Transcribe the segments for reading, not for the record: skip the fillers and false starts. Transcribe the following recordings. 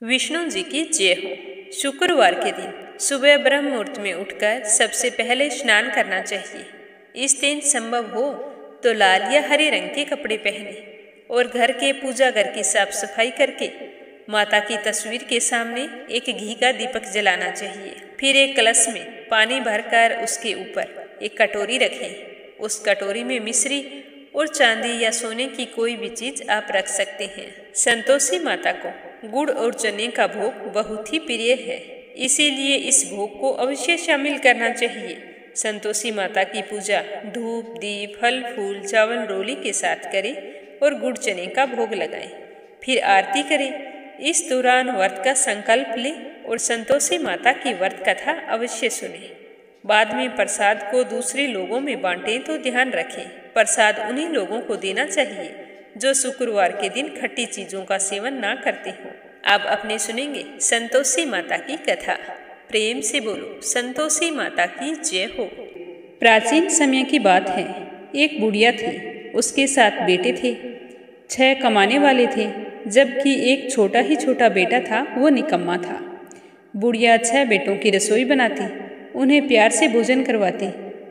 विष्णु जी की जय हो। शुक्रवार के दिन सुबह ब्रह्म मुहूर्त में उठकर सबसे पहले स्नान करना चाहिए। इस दिन संभव हो तो लाल या हरे रंग के कपड़े पहने और घर के पूजा घर की साफ सफाई करके माता की तस्वीर के सामने एक घी का दीपक जलाना चाहिए। फिर एक कलश में पानी भरकर उसके ऊपर एक कटोरी रखें। उस कटोरी में मिश्री और चांदी या सोने की कोई भी चीज आप रख सकते हैं। संतोषी माता को गुड़ और चने का भोग बहुत ही प्रिय है, इसीलिए इस भोग को अवश्य शामिल करना चाहिए। संतोषी माता की पूजा धूप दीप फल फूल चावल रोली के साथ करें और गुड़ चने का भोग लगाएं। फिर आरती करें। इस दौरान व्रत का संकल्प लें और संतोषी माता की व्रत कथा अवश्य सुनें। बाद में प्रसाद को दूसरे लोगों में बांटें तो ध्यान रखें, प्रसाद उन्हीं लोगों को देना चाहिए जो शुक्रवार के दिन खट्टी चीजों का सेवन ना करते हो। अब अपने सुनेंगे संतोषी माता की कथा। प्रेम से बोलो संतोषी माता की जय हो। प्राचीन समय की बात है। एक बुढ़िया थी, उसके 7 बेटे थे। 6 कमाने वाले थे, जबकि एक छोटा ही छोटा बेटा था, वो निकम्मा था। बुढ़िया 6 बेटों की रसोई बनाती, उन्हें प्यार से भोजन करवाती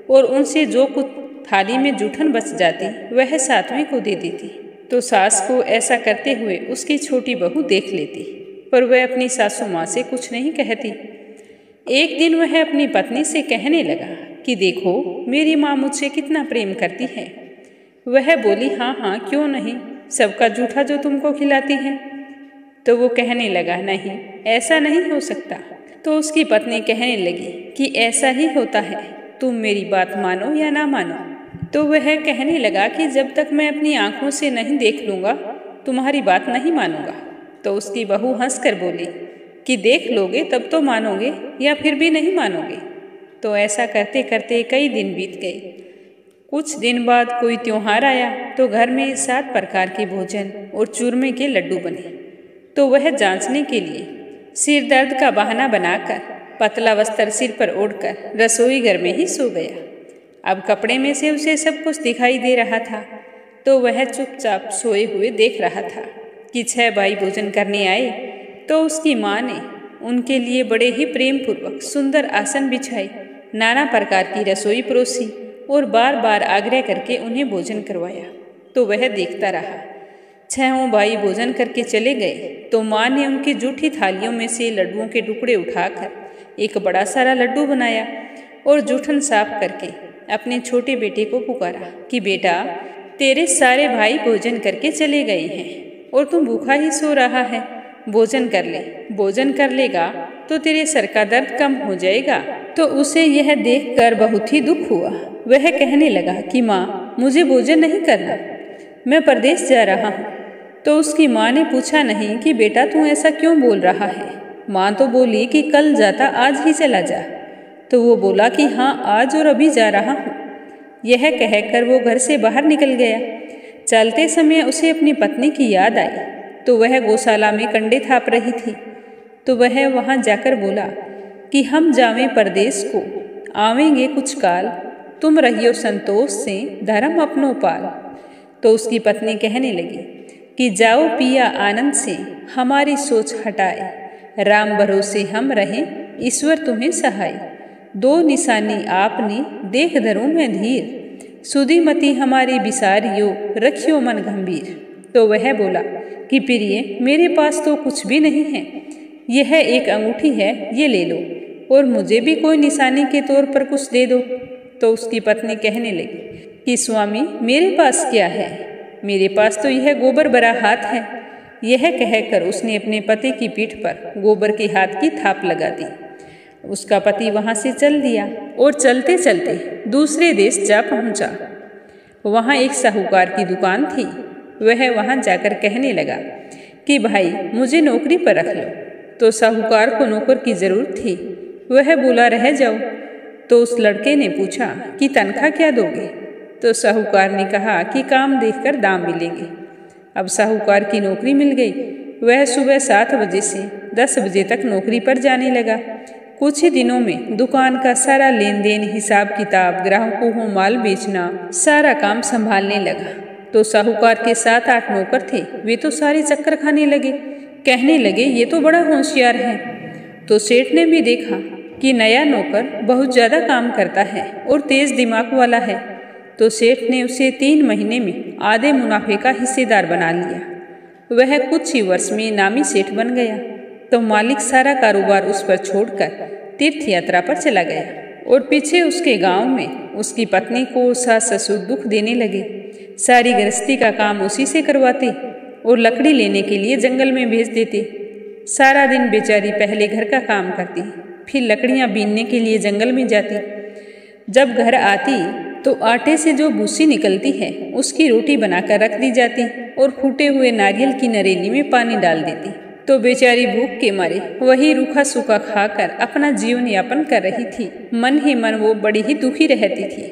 और उनसे जो कुछ थाली में जूठन बच जाती वह 7वीं को दे देती। तो सास को ऐसा करते हुए उसकी छोटी बहू देख लेती, पर वह अपनी सासू माँ से कुछ नहीं कहती। एक दिन वह अपनी पत्नी से कहने लगा कि देखो मेरी माँ मुझसे कितना प्रेम करती है। वह बोली हाँ हाँ क्यों नहीं, सबका जूठा जो तुमको खिलाती है। तो वो कहने लगा नहीं ऐसा नहीं हो सकता। तो उसकी पत्नी कहने लगी कि ऐसा ही होता है, तुम मेरी बात मानो या ना मानो। तो वह कहने लगा कि जब तक मैं अपनी आंखों से नहीं देख लूँगा तुम्हारी बात नहीं मानूंगा। तो उसकी बहू हंसकर बोली कि देख लोगे तब तो मानोगे या फिर भी नहीं मानोगे। तो ऐसा करते करते कई दिन बीत गए। कुछ दिन बाद कोई त्योहार आया तो घर में 7 प्रकार के भोजन और चूरमे के लड्डू बने। तो वह जांचने के लिए सिर दर्द का बहाना बनाकर पतला वस्त्र सिर पर ओढ़कर रसोई घर में ही सो गया। अब कपड़े में से उसे सब कुछ दिखाई दे रहा था, तो वह चुपचाप सोए हुए देख रहा था कि 6 भाई भोजन करने आए। तो उसकी माँ ने उनके लिए बड़े ही प्रेम पूर्वक सुंदर आसन बिछाए, नाना प्रकार की रसोई परोसी और बार बार आग्रह करके उन्हें भोजन करवाया। तो वह देखता रहा। 6 भाई भोजन करके चले गए तो माँ ने उनकी जूठी थालियों में से लड्डुओं के टुकड़े उठाकर एक बड़ा सारा लड्डू बनाया और जूठन साफ करके अपने छोटे बेटे को पुकारा कि बेटा तेरे सारे भाई भोजन करके चले गए हैं और तुम भूखा ही सो रहा है, भोजन कर ले। भोजन कर लेगा तो तेरे सर का दर्द कम हो जाएगा। तो उसे यह देखकर बहुत ही दुख हुआ। वह कहने लगा कि माँ मुझे भोजन नहीं करना, मैं परदेश जा रहा हूँ। तो उसकी माँ ने पूछा नहीं कि बेटा तू ऐसा क्यों बोल रहा है। माँ तो बोली कि कल जाता आज ही चला जा। तो वो बोला कि हाँ आज और अभी जा रहा हूँ। यह कहकर वो घर से बाहर निकल गया। चलते समय उसे अपनी पत्नी की याद आई, तो वह गौशाला में कंडे थाप रही थी। तो वह वहाँ जाकर बोला कि हम जावें परदेश को, आवेंगे कुछ काल, तुम रहियो संतोष से धर्म अपनो पाल। तो उसकी पत्नी कहने लगी कि जाओ पिया आनंद से, हमारी सोच हटाए, राम भरोसे हम रहें, ईश्वर तुम्हें सहाय। 2 निशानी आपने देख धरो मैं धीर, सुधीमती हमारी बिसारियो रखियो मन गंभीर। तो वह बोला कि प्रिय मेरे पास तो कुछ भी नहीं है, यह एक अंगूठी है, ये ले लो और मुझे भी कोई निशानी के तौर पर कुछ दे दो। तो उसकी पत्नी कहने लगी कि स्वामी मेरे पास क्या है, मेरे पास तो यह गोबर भरा हाथ है। यह कहकर उसने अपने पति की पीठ पर गोबर के हाथ की थाप लगा दी। उसका पति वहाँ से चल दिया और चलते चलते दूसरे देश जा पहुँचा। वहाँ एक साहूकार की दुकान थी। वह वहाँ जाकर कहने लगा कि भाई मुझे नौकरी पर रख लो। तो साहूकार को नौकर की ज़रूरत थी। वह बोला रह जाओ। तो उस लड़के ने पूछा कि तनख्वाह क्या दोगे। तो साहूकार ने कहा कि काम देखकर दाम मिलेंगे। अब साहूकार की नौकरी मिल गई। वह सुबह 7 बजे से 10 बजे तक नौकरी पर जाने लगा। कुछ ही दिनों में दुकान का सारा लेन देन हिसाब किताब, ग्राहकों को माल बेचना, सारा काम संभालने लगा। तो साहूकार के 7-8 नौकर थे, वे तो सारे चक्कर खाने लगे कहने लगे, ये तो बड़ा होशियार है। तो सेठ ने भी देखा कि नया नौकर बहुत ज़्यादा काम करता है और तेज़ दिमाग वाला है, तो सेठ ने उसे 3 महीने में आधे मुनाफे का हिस्सेदार बना लिया। वह कुछ ही वर्ष में नामी सेठ बन गया। तो मालिक सारा कारोबार उस पर छोड़कर तीर्थ यात्रा पर चला गया और पीछे उसके गांव में उसकी पत्नी को सास ससुर दुख देने लगे। सारी गृहस्थी का काम उसी से करवाते और लकड़ी लेने के लिए जंगल में भेज देते। सारा दिन बेचारी पहले घर का काम करती, फिर लकड़ियां बीनने के लिए जंगल में जाती। जब घर आती तो आटे से जो भूसी निकलती है उसकी रोटी बनाकर रख दी जाती और फूटे हुए नारियल की नरेली में पानी डाल देती। तो बेचारी भूख के मारे वही रूखा सूखा खाकर अपना जीवन यापन कर रही थी। मन ही मन वो बड़ी ही दुखी रहती थी।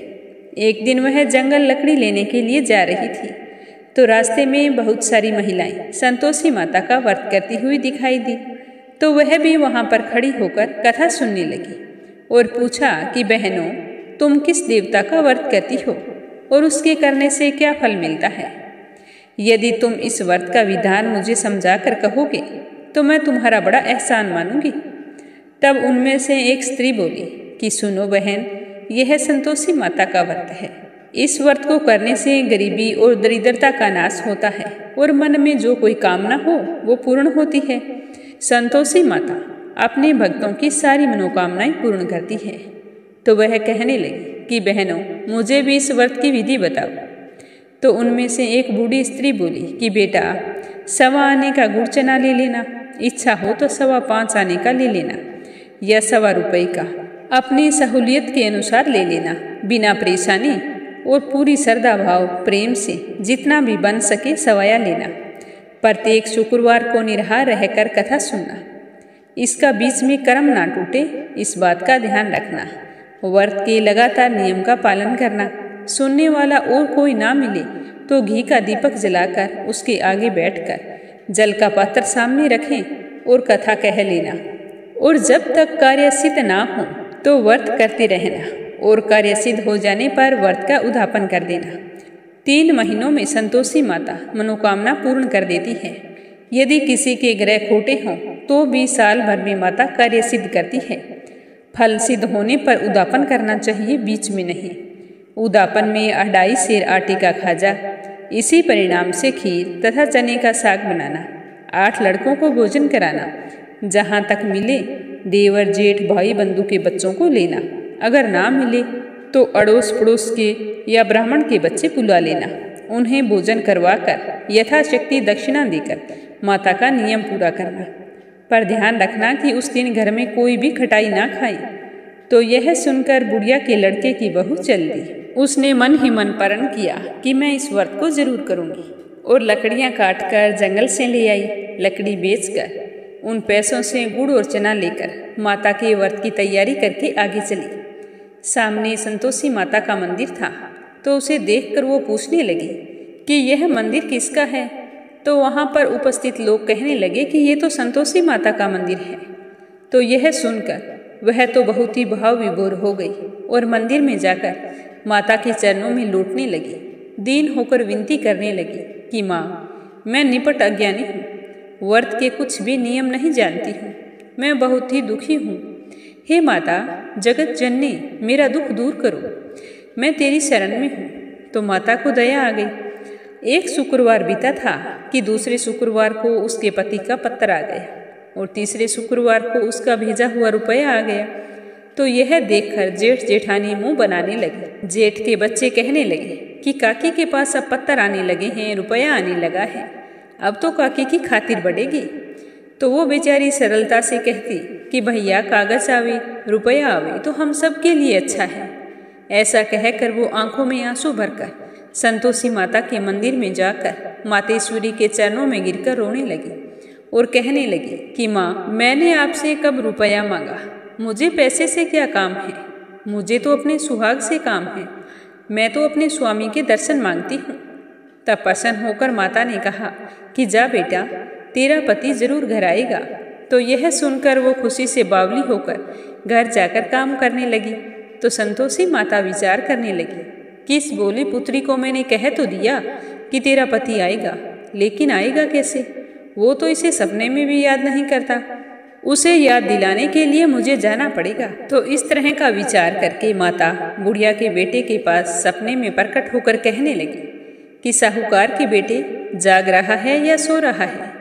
एक दिन वह जंगल लकड़ी लेने के लिए जा रही थी तो रास्ते में बहुत सारी महिलाएं संतोषी माता का व्रत करती हुई दिखाई दी। तो वह भी वहां पर खड़ी होकर कथा सुनने लगी और पूछा कि बहनों, तुम किस देवता का व्रत करती हो और उसके करने से क्या फल मिलता है? यदि तुम इस व्रत का विधान मुझे समझा कर कहोगे तो मैं तुम्हारा बड़ा एहसान मानूंगी। तब उनमें से एक स्त्री बोली कि सुनो बहन, यह संतोषी माता का व्रत है। इस व्रत को करने से गरीबी और दरिद्रता का नाश होता है और मन में जो कोई कामना हो वो पूर्ण होती है। संतोषी माता अपने भक्तों की सारी मनोकामनाएं पूर्ण करती है। तो वह कहने लगी कि बहनों, मुझे भी इस व्रत की विधि बताओ। तो उनमें से एक बूढ़ी स्त्री बोली कि बेटा, 1.25 आने का गुड़ चना ले लेना, इच्छा हो तो 5.25 आने का ले लेना या 1.25 रुपये का, अपनी सहूलियत के अनुसार ले लेना, बिना परेशानी और पूरी श्रद्धा भाव प्रेम से जितना भी बन सके सवाया लेना। प्रत्येक शुक्रवार को निराहार रहकर कथा सुनना, इसका बीच में कर्म ना टूटे, इस बात का ध्यान रखना। व्रत के लगातार नियम का पालन करना। सुनने वाला और कोई ना मिले तो घी का दीपक जलाकर उसके आगे बैठकर जल का पात्र सामने रखें और कथा कह लेना। और जब तक कार्य सिद्ध ना हो तो व्रत करते रहना और कार्य सिद्ध हो जाने पर व्रत का उद्यापन कर देना। 3 महीनों में संतोषी माता मनोकामना पूर्ण कर देती है। यदि किसी के ग्रह खोटे हों तो भी साल भर में माता कार्य सिद्ध करती है। फल सिद्ध होने पर उद्यापन करना चाहिए, बीच में नहीं। उद्यापन में 2.5 सेर आटे का खाजा, इसी परिणाम से खीर तथा चने का साग बनाना, 8 लड़कों को भोजन कराना, जहाँ तक मिले देवर जेठ भाई बंधु के बच्चों को लेना, अगर ना मिले तो अड़ोस पड़ोस के या ब्राह्मण के बच्चे बुला लेना, उन्हें भोजन करवाकर यथाशक्ति दक्षिणा देकर माता का नियम पूरा करना। पर ध्यान रखना कि उस दिन घर में कोई भी खटाई ना खाए। तो यह सुनकर बुढ़िया के लड़के की बहू चल दी। उसने मन ही मन प्रण किया कि मैं इस व्रत को जरूर करूंगी और लकड़ियां काटकर जंगल से ले आई। लकड़ी बेचकर उन पैसों से गुड़ और चना लेकर माता के व्रत की तैयारी करके आगे चली। सामने संतोषी माता का मंदिर था तो उसे देखकर वो पूछने लगी कि यह मंदिर किसका है। तो वहाँ पर उपस्थित लोग कहने लगे कि ये तो संतोषी माता का मंदिर है। तो यह सुनकर वह तो बहुत ही भाव विभोर हो गई और मंदिर में जाकर माता के चरणों में लौटने लगी। दीन होकर विनती करने लगी कि माँ, मैं निपट अज्ञानी हूँ, व्रत के कुछ भी नियम नहीं जानती हूँ, मैं बहुत ही दुखी हूँ। हे माता जगत जननी, मेरा दुख दूर करो, मैं तेरी शरण में हूँ। तो माता को दया आ गई। एक शुक्रवार बीता था कि दूसरे शुक्रवार को उसके पति का पत्र आ गया और तीसरे शुक्रवार को उसका भेजा हुआ रुपया आ गया। तो यह देखकर जेठ जेठानी मुंह बनाने लगी। जेठ के बच्चे कहने लगे कि काकी के पास अब पत्थर आने लगे हैं, रुपया आने लगा है, अब तो काकी की खातिर बढ़ेगी। तो वो बेचारी सरलता से कहती कि भैया कागज आवे रुपया आवे तो हम सब के लिए अच्छा है। ऐसा कहकर वो आंखों में आंसू भरकर संतोषी माता के मंदिर में जाकर मातेश्वरी के चरणों में गिरकर रोने लगी और कहने लगी कि माँ, मैंने आपसे कब रुपया मांगा, मुझे पैसे से क्या काम है, मुझे तो अपने सुहाग से काम है, मैं तो अपने स्वामी के दर्शन मांगती हूँ। तब प्रसन्न होकर माता ने कहा कि जा बेटा, तेरा पति जरूर घर आएगा। तो यह सुनकर वो खुशी से बावली होकर घर जाकर काम करने लगी। तो संतोषी माता विचार करने लगी कि इस बोली पुत्री को मैंने कह तो दिया कि तेरा पति आएगा, लेकिन आएगा कैसे? वो तो इसे सपने में भी याद नहीं करता। उसे याद दिलाने के लिए मुझे जाना पड़ेगा। तो इस तरह का विचार करके माता बुढ़िया के बेटे के पास सपने में प्रकट होकर कहने लगी कि साहूकार के बेटे जाग रहा है या सो रहा है।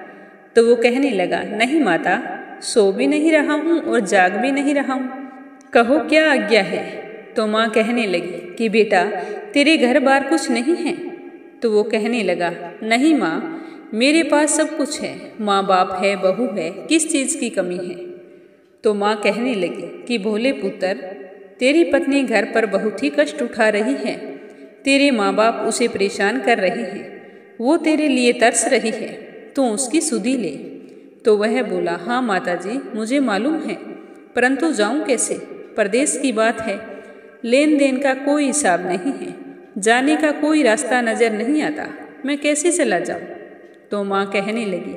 तो वो कहने लगा, नहीं माता, सो भी नहीं रहा हूँ और जाग भी नहीं रहा हूँ, कहो क्या आज्ञा है। तो माँ कहने लगी कि बेटा तेरे घर बार कुछ नहीं है। तो वो कहने लगा, नहीं माँ, मेरे पास सब कुछ है, माँ बाप है, बहू है, किस चीज़ की कमी है। तो माँ कहने लगी कि भोले पुत्र, तेरी पत्नी घर पर बहुत ही कष्ट उठा रही है, तेरे माँ बाप उसे परेशान कर रहे हैं, वो तेरे लिए तरस रही है, तो उसकी सुधि ले। तो वह बोला, हाँ माता जी, मुझे मालूम है, परंतु जाऊँ कैसे? परदेश की बात है, लेन देन का कोई हिसाब नहीं है, जाने का कोई रास्ता नज़र नहीं आता, मैं कैसे चला जाऊँ। तो माँ कहने लगी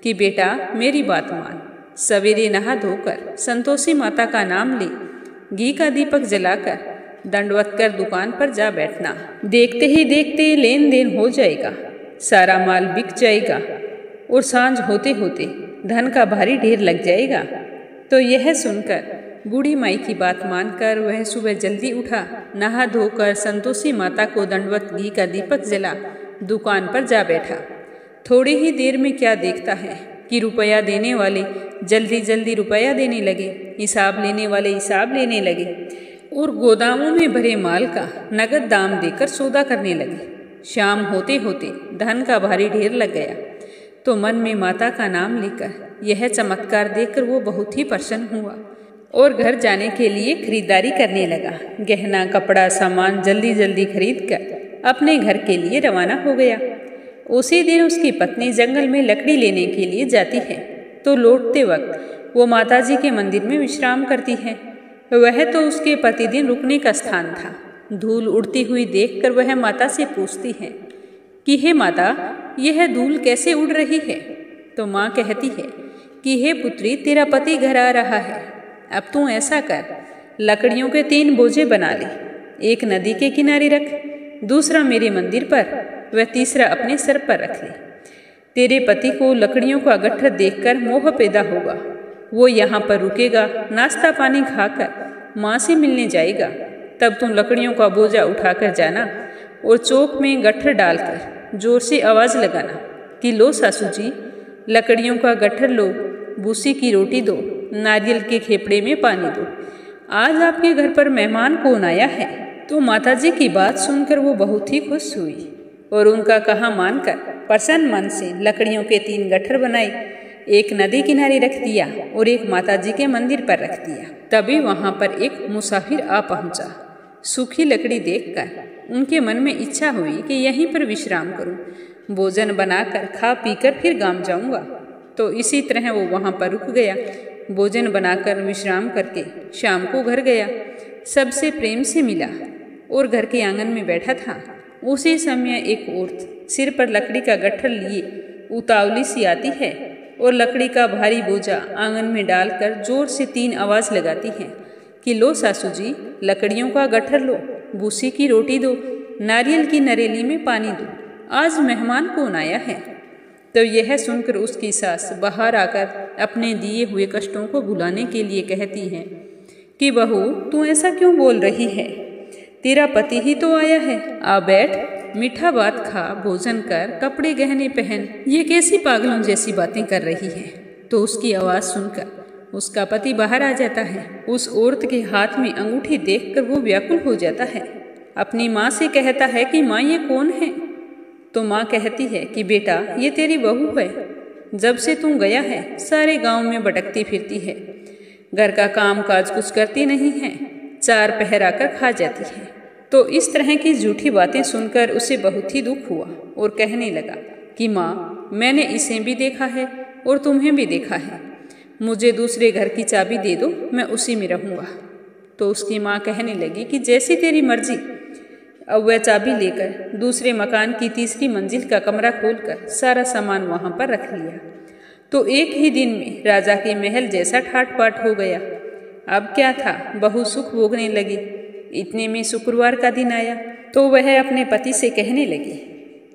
कि बेटा मेरी बात मान, सवेरे नहा धोकर संतोषी माता का नाम ले, घी का दीपक जलाकर दंडवत कर दुकान पर जा बैठना। देखते ही देखते लेन देन हो जाएगा, सारा माल बिक जाएगा और सांझ होते होते धन का भारी ढेर लग जाएगा। तो यह सुनकर बूढ़ी माई की बात मानकर वह सुबह जल्दी उठा, नहा धोकर संतोषी माता को दंडवत घी का दीपक जला दुकान पर जा बैठा। थोड़ी ही देर में क्या देखता है कि रुपया देने वाले जल्दी जल्दी रुपया देने लगे, हिसाब लेने वाले हिसाब लेने लगे और गोदामों में भरे माल का नगद दाम देकर सौदा करने लगे। शाम होते होते धन का भारी ढेर लग गया। तो मन में माता का नाम लेकर यह चमत्कार देखकर वो बहुत ही प्रसन्न हुआ और घर जाने के लिए खरीदारी करने लगा। गहना कपड़ा सामान जल्दी जल्दी खरीद कर अपने घर के लिए रवाना हो गया। उसी दिन उसकी पत्नी जंगल में लकड़ी लेने के लिए जाती है, तो लौटते वक्त वो माताजी के मंदिर में विश्राम करती है। वह तो उसके प्रतिदिन रुकने का स्थान था। धूल उड़ती हुई देखकर वह माता से पूछती है कि हे माता, यह धूल कैसे उड़ रही है। तो माँ कहती है कि हे पुत्री, तेरा पति घर आ रहा है, अब तू ऐसा कर, लकड़ियों के 3 बोझे बना ले, एक नदी के किनारे रख, दूसरा मेरे मंदिर पर व तीसरा अपने सर पर रख ले। तेरे पति को लकड़ियों का गट्ठर देखकर मोह पैदा होगा, वो यहाँ पर रुकेगा, नाश्ता पानी खाकर माँ से मिलने जाएगा। तब तुम लकड़ियों का बोझा उठाकर जाना और चौक में गट्ठर डालकर जोर से आवाज़ लगाना कि लो सासू जी, लकड़ियों का गट्ठर लो, भूसी की रोटी दो, नारियल के खेपड़े में पानी दो, आज आपके घर पर मेहमान कौन आया है। तो माताजी की बात सुनकर वो बहुत ही खुश हुई और उनका कहा मानकर प्रसन्न मन से लकड़ियों के 3 गट्ठर बनाए, एक नदी किनारे रख दिया और एक माताजी के मंदिर पर रख दिया। तभी वहाँ पर एक मुसाफिर आ पहुँचा। सूखी लकड़ी देखकर उनके मन में इच्छा हुई कि यहीं पर विश्राम करूं, भोजन बनाकर खा पीकर फिर गांव जाऊंगा। तो इसी तरह वो वहाँ पर रुक गया। भोजन बनाकर विश्राम करके शाम को घर गया, सबसे प्रेम से मिला और घर के आंगन में बैठा था। उसी समय एक औरत सिर पर लकड़ी का गट्ठर लिए उतावली सी आती है और लकड़ी का भारी बोझा आंगन में डालकर जोर से 3 आवाज़ लगाती है कि लो सासू जी, लकड़ियों का गट्ठर लो, भूसी की रोटी दो, नारियल की नरेली में पानी दो, आज मेहमान कौन आया है। तो यह सुनकर उसकी सास बाहर आकर अपने दिए हुए कष्टों को भुलाने के लिए कहती है कि बहू, तू ऐसा क्यों बोल रही है, तेरा पति ही तो आया है, आ बैठ, मीठा बात खा, भोजन कर, कपड़े गहने पहन, ये कैसी पागलों जैसी बातें कर रही है। तो उसकी आवाज़ सुनकर उसका पति बाहर आ जाता है। उस औरत के हाथ में अंगूठी देखकर वो व्याकुल हो जाता है। अपनी माँ से कहता है कि माँ, ये कौन है। तो माँ कहती है कि बेटा, ये तेरी बहू है, जब से तू गया है सारे गांव में भटकती फिरती है, घर का काम काज कुछ करती नहीं है, 4 पहर आकर खा जाती है। तो इस तरह की झूठी बातें सुनकर उसे बहुत ही दुख हुआ और कहने लगा कि माँ, मैंने इसे भी देखा है और तुम्हें भी देखा है, मुझे दूसरे घर की चाबी दे दो, मैं उसी में रहूँगा। तो उसकी माँ कहने लगी कि जैसी तेरी मर्जी। अब वह चाबी लेकर दूसरे मकान की 3री मंजिल का कमरा खोलकर सारा सामान वहाँ पर रख लिया। तो एक ही दिन में राजा के महल जैसा ठाट बाट हो गया। अब क्या था, बहू सुख भोगने लगी। इतने में शुक्रवार का दिन आया तो वह अपने पति से कहने लगी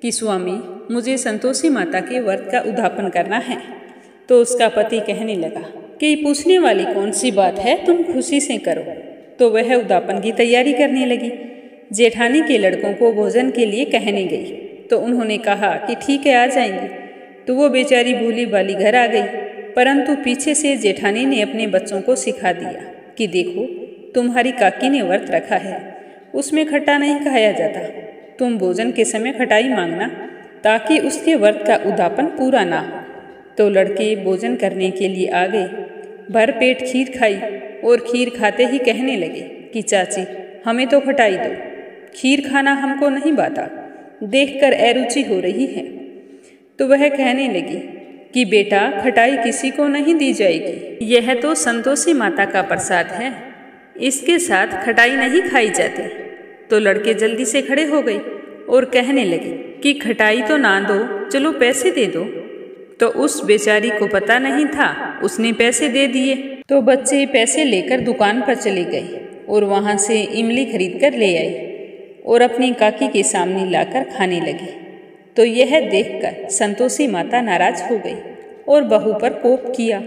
कि स्वामी मुझे संतोषी माता के व्रत का उद्यापन करना है। तो उसका पति कहने लगा कि पूछने वाली कौन सी बात है, तुम खुशी से करो। तो वह उद्यापन की तैयारी करने लगी। जेठानी के लड़कों को भोजन के लिए कहने गई तो उन्होंने कहा कि ठीक है, आ जाएंगे। तो वो बेचारी भूली भाली घर आ गई, परंतु पीछे से जेठानी ने अपने बच्चों को सिखा दिया कि देखो, तुम्हारी काकी ने व्रत रखा है, उसमें खट्टा नहीं खाया जाता। तुम भोजन के समय खटाई मांगना ताकि उसके व्रत का उद्यापन पूरा ना हो। तो लड़के भोजन करने के लिए आ गए, भर पेट खीर खाई और खीर खाते ही कहने लगे कि चाची हमें तो खटाई दो, खीर खाना हमको नहीं बाता, देखकर अरुचि हो रही है। तो वह कहने लगी कि बेटा, खटाई किसी को नहीं दी जाएगी, यह तो संतोषी माता का प्रसाद है, इसके साथ खटाई नहीं खाई जाती। तो लड़के जल्दी से खड़े हो गए और कहने लगे कि खटाई तो ना दो, चलो पैसे दे दो। तो उस बेचारी को पता नहीं था, उसने पैसे दे दिए। तो बच्चे पैसे लेकर दुकान पर चले गए और वहां से इमली खरीद कर ले आए और अपनी काकी के सामने लाकर खाने लगे। तो यह देखकर संतोषी माता नाराज हो गई और बहू पर कोप किया।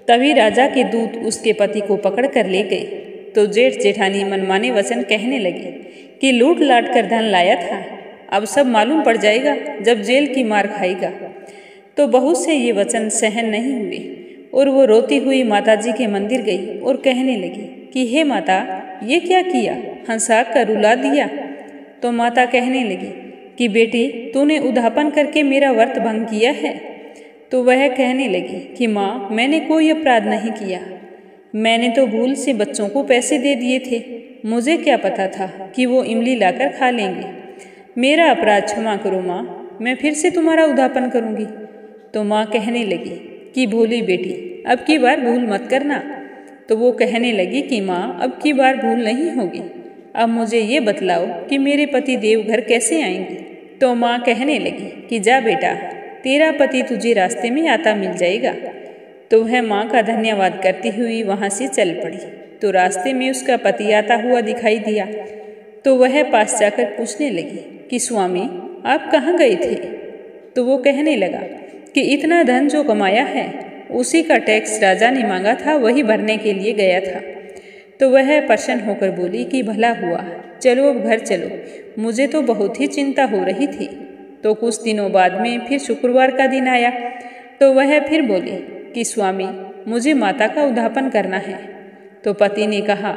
तभी राजा के दूत उसके पति को पकड़ कर ले गए। तो जेठ जेठानी मनमाने वचन कहने लगे कि लूट लाट कर धन लाया था, अब सब मालूम पड़ जाएगा जब जेल की मार खाएगा। तो बहू से ये वचन सहन नहीं हुए और वो रोती हुई माताजी के मंदिर गई और कहने लगी कि हे माता, ये क्या किया, हंसा कर रुला दिया। तो माता कहने लगी कि बेटी, तूने उद्यापन करके मेरा व्रत भंग किया है। तो वह कहने लगी कि माँ, मैंने कोई अपराध नहीं किया, मैंने तो भूल से बच्चों को पैसे दे दिए थे, मुझे क्या पता था कि वो इमली लाकर खा लेंगे। मेरा अपराध क्षमा करो माँ, मैं फिर से तुम्हारा उद्यापन करूँगी। तो माँ कहने लगी कि भोली बेटी, अब की बार भूल मत करना। तो वो कहने लगी कि माँ, अब की बार भूल नहीं होगी, अब मुझे ये बतलाओ कि मेरे पति देवघर कैसे आएंगे। तो माँ कहने लगी कि जा बेटा, तेरा पति तुझे रास्ते में आता मिल जाएगा। तो वह माँ का धन्यवाद करती हुई वहाँ से चल पड़ी। तो रास्ते में उसका पति आता हुआ दिखाई दिया। तो वह पास जाकर पूछने लगी कि स्वामी, आप कहाँ गए थे। तो वो कहने लगा कि इतना धन जो कमाया है उसी का टैक्स राजा ने मांगा था, वही भरने के लिए गया था। तो वह प्रसन्न होकर बोली कि भला हुआ, चलो अब घर चलो, मुझे तो बहुत ही चिंता हो रही थी। तो कुछ दिनों बाद में फिर शुक्रवार का दिन आया। तो वह फिर बोली कि स्वामी, मुझे माता का उद्यापन करना है। तो पति ने कहा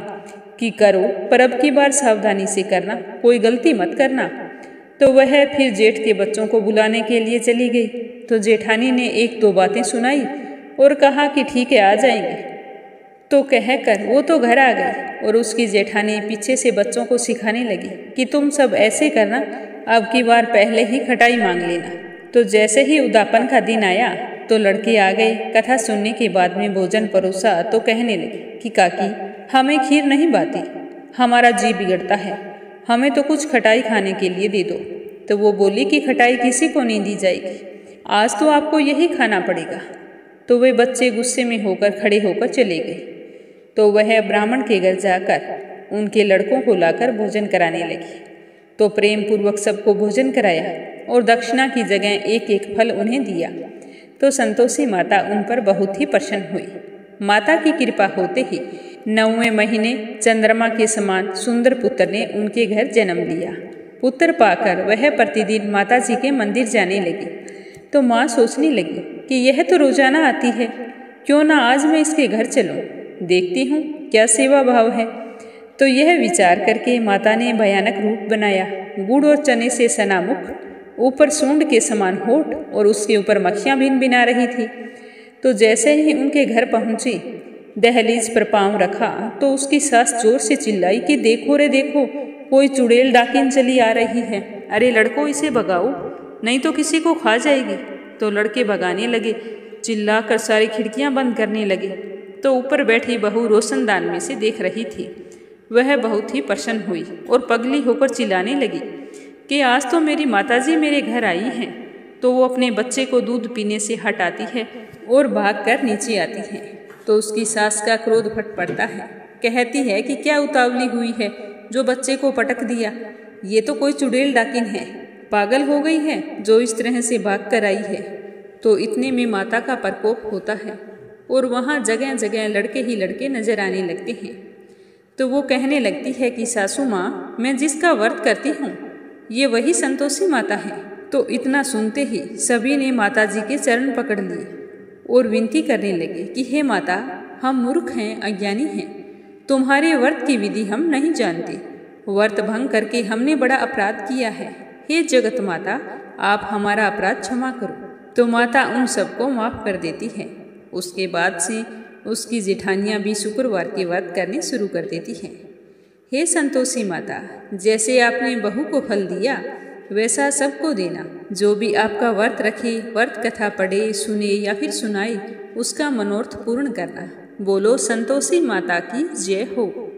कि करो, पर अब की बार सावधानी से करना, कोई गलती मत करना। तो वह फिर जेठ के बच्चों को बुलाने के लिए चली गई। तो जेठानी ने एक दो बातें सुनाई और कहा कि ठीक है, आ जाएंगे। तो कहकर वो तो घर आ गई और उसकी जेठानी पीछे से बच्चों को सिखाने लगी कि तुम सब ऐसे करना, अब की बार पहले ही खटाई मांग लेना। तो जैसे ही उद्यापन का दिन आया तो लड़के आ गए। कथा सुनने के बाद में भोजन परोसा तो कहने लगे कि काकी, हमें खीर नहीं बाती, हमारा जी बिगड़ता है, हमें तो कुछ खटाई खाने के लिए दे दो। तो वो बोली कि खटाई किसी को नहीं दी जाएगी, आज तो आपको यही खाना पड़ेगा। तो वे बच्चे गुस्से में होकर खड़े होकर चले गए। तो वह ब्राह्मण के घर जाकर उनके लड़कों को लाकर भोजन कराने लगी। तो प्रेम पूर्वक सबको भोजन कराया और दक्षिणा की जगह एक एक फल उन्हें दिया। तो संतोषी माता उन पर बहुत ही प्रसन्न हुई। माता की कृपा होते ही 9वें महीने चंद्रमा के समान सुंदर पुत्र ने उनके घर जन्म लिया। पुत्र पाकर वह प्रतिदिन माता जी के मंदिर जाने लगी। तो माँ सोचने लगी कि यह तो रोजाना आती है, क्यों ना आज मैं इसके घर चलूं, देखती हूँ क्या सेवा भाव है। तो यह विचार करके माता ने भयानक रूप बनाया। गुड़ और चने से सना मुख, ऊपर सूंड के समान होठ और उसके ऊपर मक्खियाँ भिन भिना रही थी। तो जैसे ही उनके घर पहुंची, दहलीज पर पांव रखा तो उसकी सास जोर से चिल्लाई कि देखो रे देखो, कोई चुड़ैल डाकिन चली आ रही है, अरे लड़कों इसे भगाओ, नहीं तो किसी को खा जाएगी। तो लड़के भगाने लगे, चिल्ला कर सारी खिड़कियां बंद करने लगे। तो ऊपर बैठी बहू रोशनदान में से देख रही थी। वह बहुत ही प्रसन्न हुई और पगली होकर चिल्लाने लगी कि आज तो मेरी माताजी मेरे घर आई हैं। तो वो अपने बच्चे को दूध पीने से हटाती है और भागकर नीचे आती है। तो उसकी सास का क्रोध फट पड़ता है, कहती है कि क्या उतावली हुई है जो बच्चे को पटक दिया, ये तो कोई चुड़ैल डाकिन है। पागल हो गई है जो इस तरह से भाग कर आई है। तो इतने में माता का प्रकोप होता है और वहाँ जगह जगह लड़के ही लड़के नजर आने लगते हैं। तो वो कहने लगती है कि सासू माँ, मैं जिसका व्रत करती हूँ ये वही संतोषी माता है। तो इतना सुनते ही सभी ने माता जी के चरण पकड़ लिए और विनती करने लगे कि हे माता, हम मूर्ख हैं, अज्ञानी हैं, तुम्हारे व्रत की विधि हम नहीं जानते, व्रत भंग करके हमने बड़ा अपराध किया है। हे जगत माता, आप हमारा अपराध क्षमा करो। तो माता उन सबको माफ कर देती है। उसके बाद से उसकी जेठानियाँ भी शुक्रवार के व्रत करने शुरू कर देती हैं। हे संतोषी माता, जैसे आपने बहू को फल दिया वैसा सबको देना। जो भी आपका व्रत रखे, व्रत कथा पढ़े, सुने या फिर सुनाए, उसका मनोर्थ पूर्ण करना। बोलो संतोषी माता की जय हो।